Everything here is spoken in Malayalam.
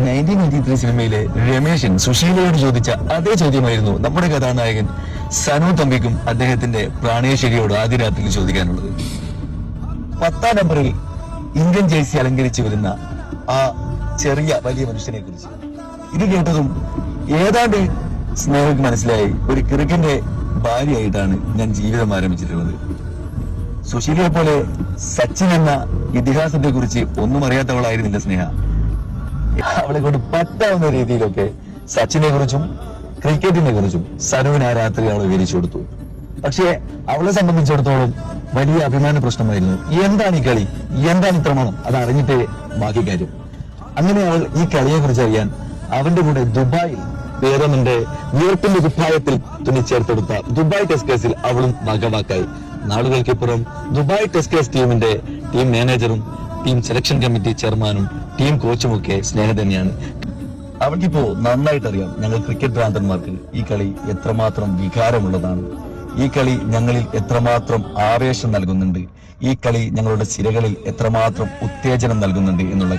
1993 സിനിമയിലെ രമേശൻ സുശീലയോട് ചോദിച്ച അതേ ചോദ്യമായിരുന്നു നമ്മുടെ കഥാനായകൻ സനു തമ്പിക്കും അദ്ദേഹത്തിന്റെ പ്രാണേശ്വരിയോട് ആദ്യ രാത്രിയിൽ ചോദിക്കാനുള്ളത്. 10ാം നമ്പറിൽ ഇന്ത്യൻ ജേഴ്സി അലങ്കരിച്ചു വരുന്ന ആ ചെറിയ വലിയ മനുഷ്യനെ കുറിച്ച് ഇത് കേട്ടതും ഏതാണ്ട് സ്നേഹക്ക് മനസ്സിലായി ഒരു ക്രിക്കറ്റിന്റെ ഭാര്യയായിട്ടാണ് ഞാൻ ജീവിതം ആരംഭിച്ചിട്ടുള്ളത്. സുശീലയെ പോലെ സച്ചിൻ എന്ന ഇതിഹാസത്തെ കുറിച്ച് ഒന്നും അറിയാത്തവളായിരുന്നില്ല സ്നേഹ. അവളെ കൊണ്ട് പറ്റാവുന്ന രീതിയിലൊക്കെ സച്ചിനെ കുറിച്ചും ക്രിക്കറ്റിനെ കുറിച്ചും സനുവിന് ആ രാത്രി അവളെ വിവരിച്ചു കൊടുത്തു. പക്ഷേ അവളെ സംബന്ധിച്ചിടത്തോളം വലിയ അഭിമാന പ്രശ്നമായിരുന്നു. എന്താണ് ഈ കളി, എന്താണ് ഇത്രമാണം, അത് അറിഞ്ഞിട്ടേ ബാക്കി കാര്യം. അങ്ങനെ അവൾ ഈ കളിയെ കുറിച്ച് അറിയാൻ അവന്റെ കൂടെ ദുബായിൽ വേറൊന്നിന്റെ വിയർപ്പിന്റെ കുപ്പായത്തിൽ തുന്നിച്ചേർത്തെടുത്ത ദുബായ് ടെസ്റ്റ് കേസിൽ അവളും ഭാഗവാക്കായി. നാളുകൾക്കിപ്പുറം ദുബായ് ടെസ്റ്റ് കേസ് ടീമിന്റെ ടീം മാനേജറും ടീം സെലക്ഷൻ കമ്മിറ്റി ചെയർമാനും ടീം കോച്ചുമൊക്കെ സ്നേഹ തന്നെയാണ്. അവൾക്കിപ്പോ നന്നായിട്ടറിയാം ഞങ്ങൾ ക്രിക്കറ്റ് ഭ്രാന്തന്മാർക്ക് ഈ കളി എത്രമാത്രം വികാരമുള്ളതാണ്, ഈ കളി ഞങ്ങളിൽ എത്രമാത്രം ആവേശം നൽകുന്നുണ്ട്, ഈ കളി ഞങ്ങളുടെ സിരകളിൽ എത്രമാത്രം ഉത്തേജനം നൽകുന്നുണ്ട് എന്നുള്ള